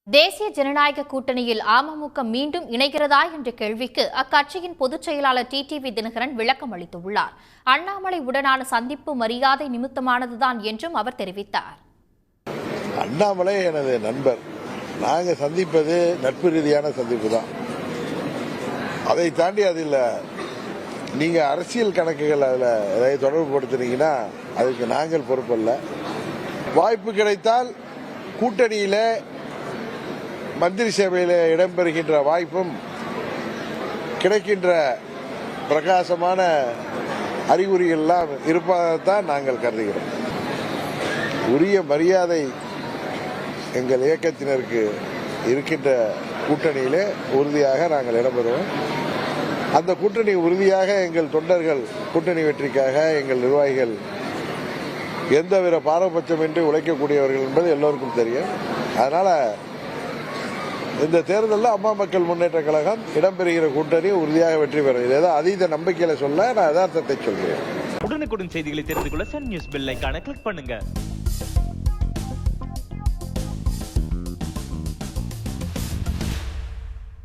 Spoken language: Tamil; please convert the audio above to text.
தேசிய ஜனநாயக கூட்டணியில் அமமுக மீண்டும் இணைகிறதா என்ற கேள்விக்கு அக்கட்சியின் பொதுச் செயலாளர் டிடிவி தினகரன் விளக்கம் அளித்துள்ளார். அண்ணாமலை உடனான சந்திப்பு மரியாதை நிமித்தமானதுதான் என்றும் அவர் தெரிவித்தார். அண்ணாமலை எனது நண்பர். நாங்கள் சந்திப்பது நட்பு ரீதியான சந்திப்பு தான். அதை தாண்டி அதில் நீங்க அரசியல் கணக்குகள் அதில் ஏதாவது தொடர்பு படுத்துனீங்கன்னா அதுக்கு நாங்கள் பொறுப்பல்ல. வாய்ப்பு கிடைத்தால் கூட்டணியில மந்திரி சபையில் இடம்பெறுகின்ற வாய்ப்பும் கிடைக்கின்ற பிரகாசமான அறிகுறிகள்லாம் இருப்பதைத்தான் நாங்கள் கருதுகிறோம். உரிய மரியாதை எங்கள் இயக்கத்தினருக்கு இருக்கின்ற கூட்டணியிலே உறுதியாக நாங்கள் இடம்பெறுவோம். அந்த கூட்டணி உறுதியாக எங்கள் தொண்டர்கள் கூட்டணி வெற்றிக்காக எங்கள் நிர்வாகிகள் எந்தவித பாரபட்சமின்றி உழைக்கக்கூடியவர்கள் என்பது எல்லோருக்கும் தெரியும். அதனால இந்த தேர்தலில் அம்மா மக்கள் முன்னேற்ற கழகம் இடம்பெறுகிற கூட்டணி உறுதியாக வெற்றி பெறும். இது ஏதோ அதீத நம்பிக்கையில சொல்ல, நான் யதார்த்தத்தை சொல்கிறேன். உடனுக்குடன் செய்திகளை தெரிந்து கொள்ள சன் நியூஸ் பெல் ஐகானை கிளிக் பண்ணுங்க.